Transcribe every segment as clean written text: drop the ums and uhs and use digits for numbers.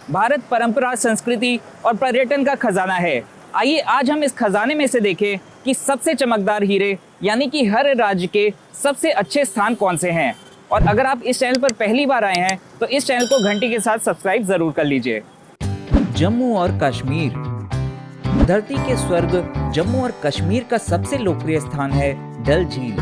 भारत परंपरा, संस्कृति और पर्यटन का खजाना है। आइए आज हम इस खजाने में से देखें कि सबसे चमकदार हीरे यानी कि हर राज्य के सबसे अच्छे स्थान कौन से हैं। और अगर आप इस चैनल पर पहली बार आए हैं तो इस चैनल को घंटी के साथ सब्सक्राइब जरूर कर लीजिए। जम्मू और कश्मीर। धरती के स्वर्ग जम्मू और कश्मीर का सबसे लोकप्रिय स्थान है डल झील।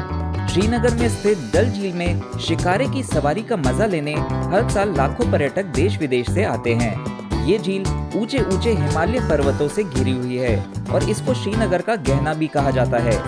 श्रीनगर में स्थित डल झील में शिकारे की सवारी का मजा लेने हर साल लाखों पर्यटक देश विदेश से आते हैं। ये झील ऊंचे ऊंचे हिमालय पर्वतों से घिरी हुई है और इसको श्रीनगर का गहना भी कहा जाता है।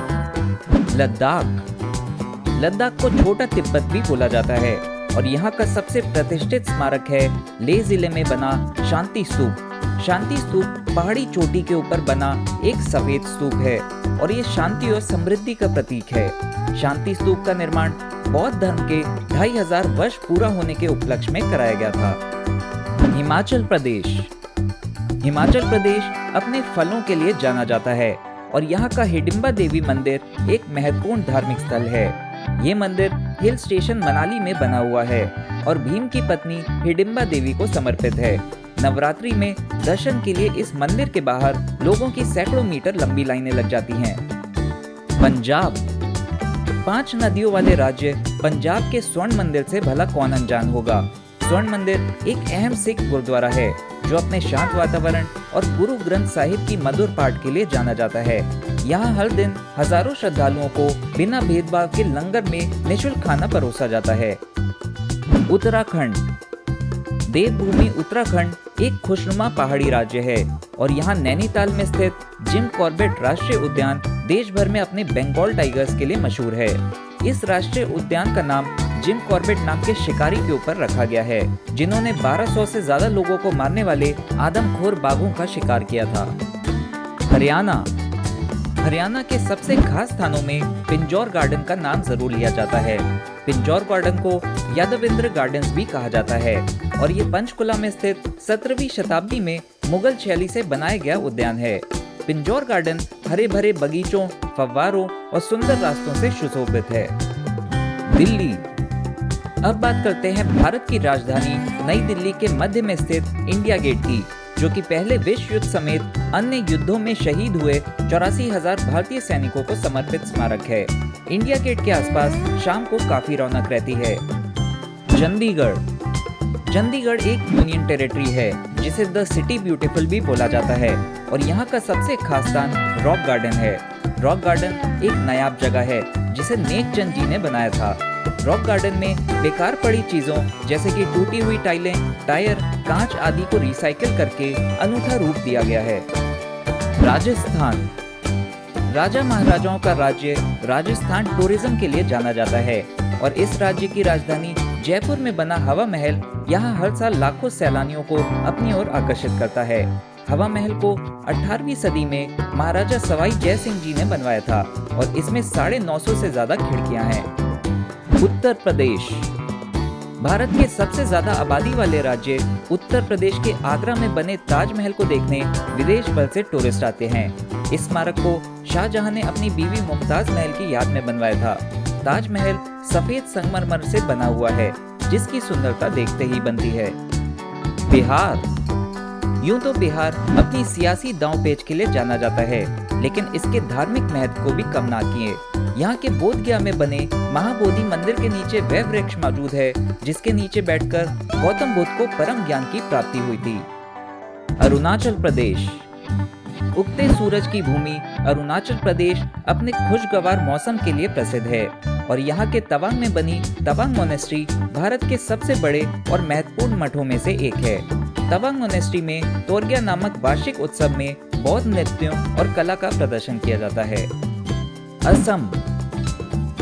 लद्दाख को छोटा तिब्बत भी बोला जाता है और यहाँ का सबसे प्रतिष्ठित स्मारक है लेह जिले में बना शांति स्तूप। शांति स्तूप पहाड़ी चोटी के ऊपर बना एक सफेद स्तूप है और ये शांति और समृद्धि का प्रतीक है। शांति स्तूप का निर्माण बौद्ध धर्म के 2500 वर्ष पूरा होने के उपलक्ष्य में कराया गया था। हिमाचल प्रदेश अपने फलों के लिए जाना जाता है और यहाँ का हिडिंबा देवी मंदिर एक महत्वपूर्ण धार्मिक स्थल है। ये मंदिर हिल स्टेशन मनाली में बना हुआ है और भीम की पत्नी हिडिंबा देवी को समर्पित है। नवरात्रि में दर्शन के लिए इस मंदिर के बाहर लोगों की सैकड़ों मीटर लंबी लाइनें लग जाती हैं। पंजाब। 5 नदियों वाले राज्य पंजाब के स्वर्ण मंदिर से भला कौन अनजान होगा। स्वर्ण मंदिर एक अहम सिख गुरुद्वारा है जो अपने शांत वातावरण और गुरु ग्रंथ साहिब की मधुर पाठ के लिए जाना जाता है। यहाँ हर दिन हजारों श्रद्धालुओं को बिना भेदभाव के लंगर में निःशुल्क खाना परोसा जाता है। उत्तराखंड। देवभूमि उत्तराखंड एक खुशनुमा पहाड़ी राज्य है और यहाँ नैनीताल में स्थित जिम कॉर्बेट राष्ट्रीय उद्यान देश भर में अपने बंगाल टाइगर्स के लिए मशहूर है। इस राष्ट्रीय उद्यान का नाम जिम कॉर्बेट नाम के शिकारी के ऊपर रखा गया है जिन्होंने 1200 से ज्यादा लोगों को मारने वाले आदमखोर बाघों का शिकार किया था। हरियाणा के सबसे खास स्थानों में पिंजौर गार्डन का नाम जरूर लिया जाता है। पिंजौर गार्डन को यादवेंद्र गार्डन्स भी कहा जाता है और ये पंचकुला में स्थित 17वीं शताब्दी में मुगल शैली से बनाया गया उद्यान है। पिंजौर गार्डन हरे भरे बगीचों, फव्वारों और सुंदर रास्तों से सुशोभित है। दिल्ली। अब बात करते हैं भारत की राजधानी नई दिल्ली के मध्य में स्थित इंडिया गेट की, जो कि पहले विश्व युद्ध समेत अन्य युद्धों में शहीद हुए 84,000 भारतीय सैनिकों को समर्पित स्मारक है। इंडिया गेट के आसपास शाम को काफी रौनक रहती है। चंडीगढ़ एक यूनियन टेरिटरी है जिसे द सिटी ब्यूटीफुल भी बोला जाता है और यहाँ का सबसे खास स्थान रॉक गार्डन है। रॉक गार्डन एक नायाब जगह है जिसे नेक चंद जी ने बनाया था। रॉक गार्डन में बेकार पड़ी चीजों जैसे कि टूटी हुई टाइलें, टायर, कांच आदि को रिसाइकिल करके अनूठा रूप दिया गया है। राजस्थान। राजा महाराजाओं का राज्य राजस्थान टूरिज्म के लिए जाना जाता है और इस राज्य की राजधानी जयपुर में बना हवा महल यहाँ हर साल लाखों सैलानियों को अपनी ओर आकर्षित करता है। हवा महल को 18वीं सदी में महाराजा सवाई जय सिंह जी ने बनवाया था और इसमें 950 से ज्यादा खिड़कियां हैं। उत्तर प्रदेश। भारत के सबसे ज्यादा आबादी वाले राज्य उत्तर प्रदेश के आगरा में बने ताजमहल को देखने विदेश भर से टूरिस्ट आते हैं। इस स्मारक को शाहजहां ने अपनी बीवी मुमताज महल की याद में बनवाया था। ताजमहल सफेद संगमरमर से बना हुआ है जिसकी सुंदरता देखते ही बनती है। बिहार। यूं तो बिहार अपनी सियासी दांव पेच के लिए जाना जाता है, लेकिन इसके धार्मिक महत्व को भी कम ना किए। यहाँ के बोध गया में बने महाबोधि मंदिर के नीचे वह वृक्ष मौजूद है जिसके नीचे बैठकर गौतम बुद्ध को परम ज्ञान की प्राप्ति हुई थी। अरुणाचल प्रदेश। उगते सूरज की भूमि अरुणाचल प्रदेश अपने खुशगवार मौसम के लिए प्रसिद्ध है और यहाँ के तवांग में बनी तवांग मोनेस्ट्री भारत के सबसे बड़े और महत्वपूर्ण मठों में से एक है। तवांग मोनेस्ट्री में तोरग्या नामक वार्षिक उत्सव में बौद्ध नृत्यों और कला का प्रदर्शन किया जाता है।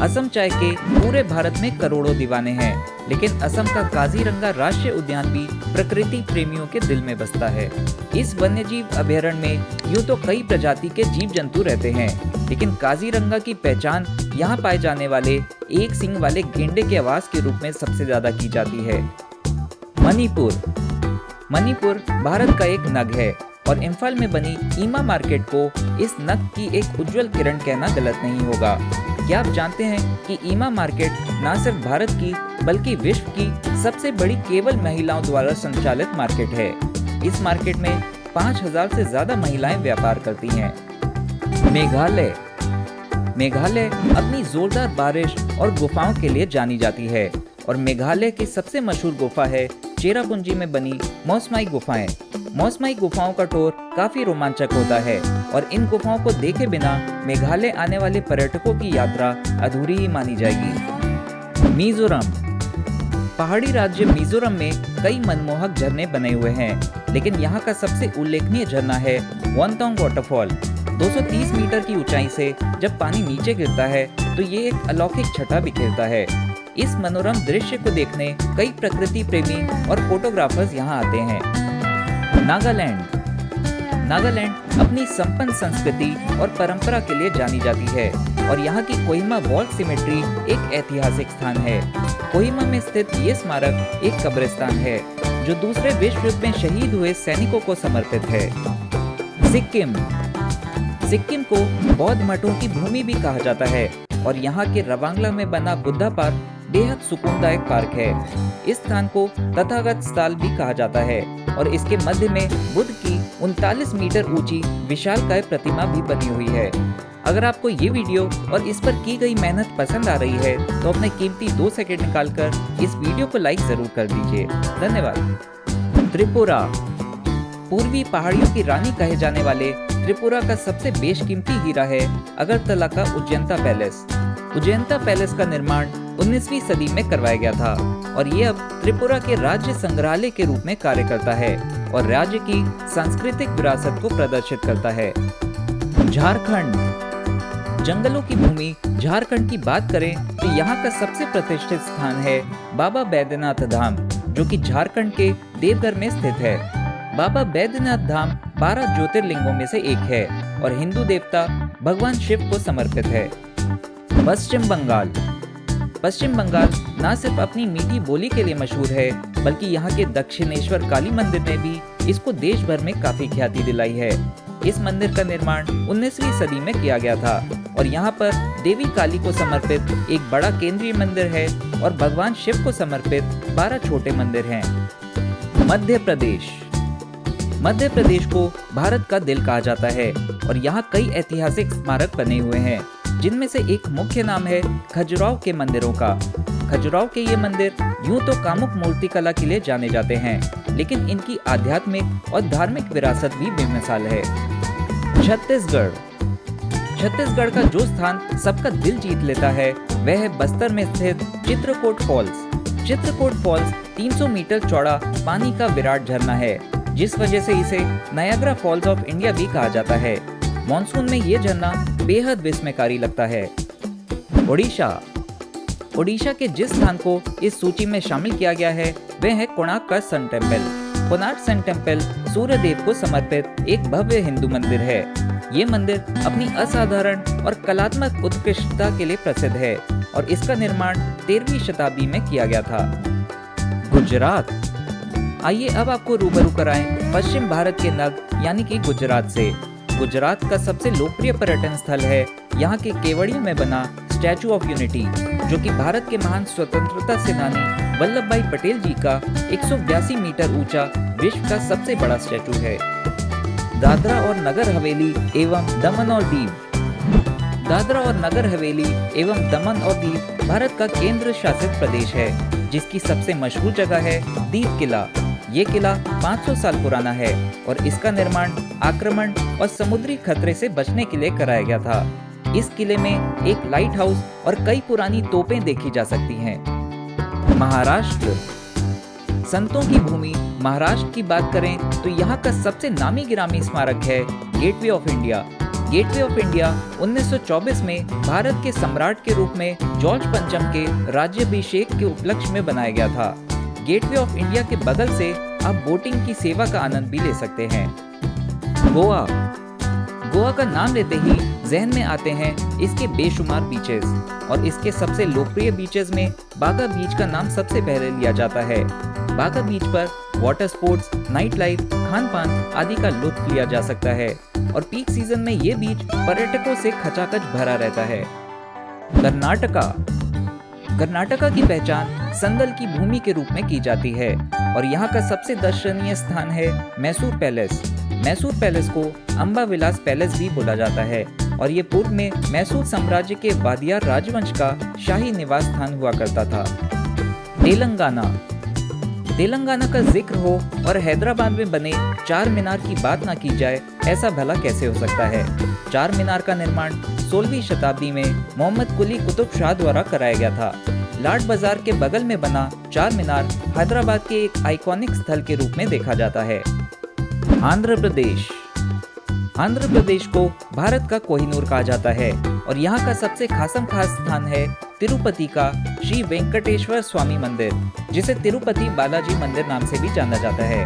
असम चाय के पूरे भारत में करोड़ों दीवाने हैं, लेकिन असम का काजीरंगा राष्ट्रीय उद्यान भी प्रकृति प्रेमियों के दिल में बसता है। इस वन्यजीव अभयारण्य में यूं तो कई प्रजाति के जीव जंतु रहते हैं, लेकिन काजीरंगा की पहचान यहाँ पाए जाने वाले एक सींग वाले गेंडे के आवास के रूप में सबसे ज्यादा की जाती है। मणिपुर भारत का एक नग है और इम्फाल में बनी ईमा मार्केट को इस नग की एक उज्जवल किरण कहना गलत नहीं होगा। क्या आप जानते हैं कि ईमा मार्केट न सिर्फ भारत की बल्कि विश्व की सबसे बड़ी केवल महिलाओं द्वारा संचालित मार्केट है। इस मार्केट में 5000 से ज्यादा महिलाएं व्यापार करती हैं। मेघालय मेघालय अपनी जोरदार बारिश और गुफाओं के लिए जानी जाती है और मेघालय की सबसे मशहूर गुफा है चेरापूंजी में बनी मौसमाई गुफाएं। मौसमाई गुफाओं का टूर काफी रोमांचक होता है और इन गुफाओं को देखे बिना मेघालय आने वाले पर्यटकों की यात्रा अधूरी ही मानी जाएगी। मिजोरम पहाड़ी राज्य मिजोरम में कई मनमोहक झरने बने हुए हैं, लेकिन यहाँ का सबसे उल्लेखनीय झरना है वनतोंग वाटरफॉल। 230 मीटर की ऊंचाई से जब पानी नीचे गिरता है तो ये एक अलौकिक छटा बिखेरता है। इस मनोरम दृश्य को देखने कई प्रकृति प्रेमी और फोटोग्राफर्स यहाँ आते हैं। नागालैंड अपनी संपन्न संस्कृति और परंपरा के लिए जानी जाती है और यहाँ की कोहिमा वॉर सिमेट्री एक ऐतिहासिक स्थान है। कोहिमा में स्थित ये स्मारक एक कब्रिस्तान है जो दूसरे विश्व युद्ध में शहीद हुए सैनिकों को समर्पित है। सिक्किम को बौद्ध मठों की भूमि भी कहा जाता है और यहाँ के रवांगला में बना बुद्धा पार्क बेहद सुकूनदायक पार्क है। इस स्थान को तथागत स्थल भी कहा जाता है और इसके मध्य में बुद्ध की 39 मीटर ऊंची विशालकाय प्रतिमा भी बनी हुई है। अगर आपको ये वीडियो और इस पर की गई मेहनत पसंद आ रही है तो अपने कीमती 2 सेकंड निकालकर इस वीडियो को लाइक जरूर कर दीजिए। धन्यवाद। त्रिपुरा पूर्वी पहाड़ियों की रानी कहे जाने वाले त्रिपुरा का सबसे बेशकीमती हीरा है अगरतला का उज्जैनता पैलेस। उज्जैनता पैलेस का निर्माण 19वीं सदी में करवाया गया था और ये अब त्रिपुरा के राज्य संग्रहालय के रूप में कार्य करता है और राज्य की सांस्कृतिक विरासत को प्रदर्शित करता है। झारखंड जंगलों की भूमि झारखंड की बात करें तो यहाँ का सबसे प्रतिष्ठित स्थान है बाबा बैद्यनाथ धाम, जो कि झारखंड के देवघर में स्थित है। बाबा बैद्यनाथ धाम 12 ज्योतिर्लिंगों में से एक है और हिंदू देवता भगवान शिव को समर्पित है। पश्चिम बंगाल न सिर्फ अपनी मीठी बोली के लिए मशहूर है, बल्कि यहाँ के दक्षिणेश्वर काली मंदिर ने भी इसको देश भर में काफी ख्याति दिलाई है। इस मंदिर का निर्माण 19वीं सदी में किया गया था और यहाँ पर देवी काली को समर्पित एक बड़ा केंद्रीय मंदिर है और भगवान शिव को समर्पित 12 छोटे मंदिर हैं। मध्य प्रदेश को भारत का दिल कहा जाता है और यहाँ कई ऐतिहासिक स्मारक बने हुए हैं, जिनमें से एक मुख्य नाम है खजुराहो के मंदिरों का। खजुराहो के ये मंदिर यूं तो कामुक मूर्तिकला के लिए जाने जाते हैं, लेकिन इनकी आध्यात्मिक और धार्मिक विरासत भी बेमिसाल है। छत्तीसगढ़ का जो स्थान सबका दिल जीत लेता है वह है बस्तर में स्थित चित्रकूट फॉल्स 300 मीटर चौड़ा पानी का विराट झरना है, जिस वजह से इसे नायग्रा फॉल्स ऑफ इंडिया भी कहा जाता है। मॉनसून में ये झरना बेहद विस्मयकारी लगता है। ओडिशा के जिस स्थान को इस सूची में शामिल किया गया है वह है कोणार्क का sun temple. Konark sun temple Surya Dev को समर्पित एक भव्य हिंदू मंदिर है। ये मंदिर अपनी असाधारण और कलात्मक उत्कृष्टता के लिए प्रसिद्ध है और इसका निर्माण 13वीं शताब्दी में किया गया था। गुजरात आइए अब आपको रूबरू कराएं पश्चिम भारत के नग यानी कि गुजरात से। गुजरात का सबसे लोकप्रिय पर्यटन स्थल है यहाँ के केवड़िया में बना स्टैचू ऑफ यूनिटी, जो कि भारत के महान स्वतंत्रता सेनानी वल्लभ भाई पटेल जी का 182 मीटर ऊंचा विश्व का सबसे बड़ा स्टैचू है। दादरा और नगर हवेली एवं दमन और दीव भारत का केंद्र शासित प्रदेश है, जिसकी सबसे मशहूर जगह है दीव किला। ये किला 500 साल पुराना है और इसका निर्माण आक्रमण और समुद्री खतरे से बचने के लिए कराया गया था। इस किले में एक लाइट हाउस और कई पुरानी तोपें देखी जा सकती हैं। महाराष्ट्र संतों की भूमि महाराष्ट्र की बात करें तो यहाँ का सबसे नामी गिरामी स्मारक है gateway of India. Gateway of India 1924 में भारत के सम्राट के रूप में जॉर्ज पंचम के राज्याभिषेक के उपलक्ष्य में बनाया गया था। गेटवे ऑफ इंडिया के बगल से आप बोटिंग की सेवा का आनंद भी ले सकते हैं। गोवा का नाम लेते ही जहन में आते हैं इसके बेशुमार बीचेस और इसके सबसे लोकप्रिय बीचेस में बागा बीच का नाम सबसे पहले लिया जाता है। बागा बीच पर water sports, night life, Khan पान आदि का लुत्फ लिया जा सकता है और पीक सीजन में ये बीच पर्यटकों से खचाखच भरा रहता है। कर्नाटका की पहचान संदल की भूमि के रूप में की जाती है और यहाँ का सबसे दर्शनीय स्थान है मैसूर पैलेस। मैसूर पैलेस को अंबा विलास पैलेस भी बोला जाता है और ये पूर्व में मैसूर साम्राज्य के वादियार राजवंश का शाही निवास स्थान हुआ करता था। तेलंगाना का जिक्र हो और हैदराबाद में बने चार मीनार की बात ना की जाए, ऐसा भला कैसे हो सकता है। चार मीनार का निर्माण 16वीं शताब्दी में मोहम्मद कुली कुतुब शाह द्वारा कराया गया था। लाड बाजार के बगल में बना चार मीनार हैदराबाद के एक आइकॉनिक स्थल के रूप में देखा जाता है। आंध्र प्रदेश को भारत का कोहिनूर कहा जाता है और यहाँ का सबसे खास स्थान है तिरुपति का श्री वेंकटेश्वर स्वामी मंदिर, जिसे तिरुपति बालाजी मंदिर नाम से भी जाना जाता है।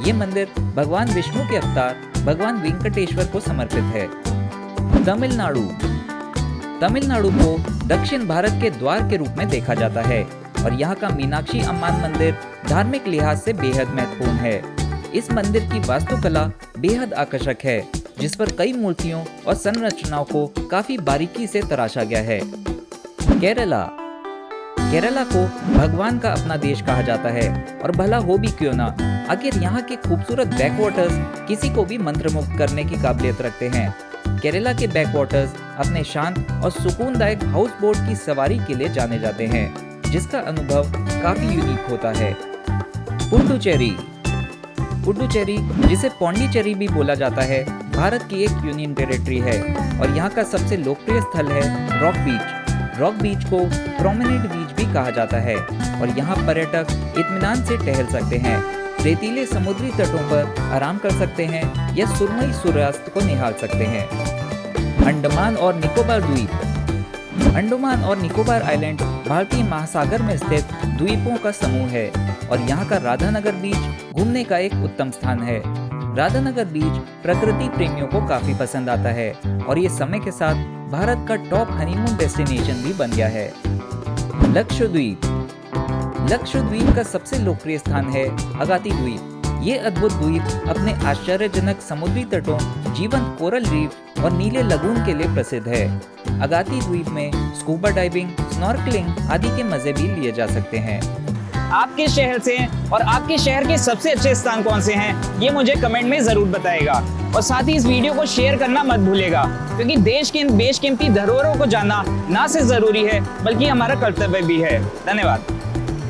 ये मंदिर भगवान विष्णु के अवतार भगवान वेंकटेश्वर को समर्पित है। तमिलनाडु को दक्षिण भारत के द्वार के रूप में देखा जाता है और यहाँ का मीनाक्षी अम्मान मंदिर धार्मिक लिहाज से बेहद महत्वपूर्ण है। इस मंदिर की वास्तुकला बेहद आकर्षक है, जिस पर कई मूर्तियों और संरचनाओं को काफी बारीकी से तराशा गया है। केरला को भगवान का अपना देश कहा जाता है और भला हो भी क्यों ना, आखिर यहाँ के खूबसूरत बैकवाटर्स किसी को भी मंत्रमुग्ध करने की काबिलियत रखते हैं। केरला के बैकवाटर्स अपने शांत और सुकूनदायक हाउस बोट की सवारी के लिए जाने जाते हैं, जिसका अनुभव काफी यूनिक होता है। पुडुचेरी, जिसे पौंडीचेरी भी बोला जाता है, भारत की एक यूनियन टेरिटरी है और यहाँ का सबसे लोकप्रिय स्थल है रॉक बीच को प्रोमेनेड बीच भी कहा जाता है और यहाँ पर्यटक इत्मीनान से टहल सकते हैं, रेतीले समुद्री तटों पर आराम कर सकते हैं या सुरमई सूर्यास्त को निहाल सकते हैं। अंडमान और निकोबार आइलैंड भारतीय महासागर में स्थित द्वीपों का समूह है और यहाँ का राधानगर बीच घूमने का एक उत्तम स्थान है। राधानगर बीच प्रकृति प्रेमियों को काफी पसंद आता है और ये समय के साथ भारत का टॉप हनीमून डेस्टिनेशन भी बन गया है। लक्षद्वीप का सबसे लोकप्रिय स्थान है अगाती द्वीप। ये अद्भुत द्वीप अपने आश्चर्यजनक समुद्री तटों, जीवंत कोरल रीफ और नीले लगून के लिए प्रसिद्ध है। अगाती द्वीप में स्कूबा डाइविंग, स्नॉर्कलिंग आदि के मजे भी लिए जा सकते हैं। आपके शहर से और आपके शहर के सबसे अच्छे स्थान कौन से हैं, ये मुझे कमेंट में जरूर बताइएगा और साथ ही इस वीडियो को शेयर करना मत भूलिएगा, क्योंकि देश की इन बेशकीमती धरोहरों को जानना ना सिर्फ जरूरी है बल्कि हमारा कर्तव्य भी है। धन्यवाद।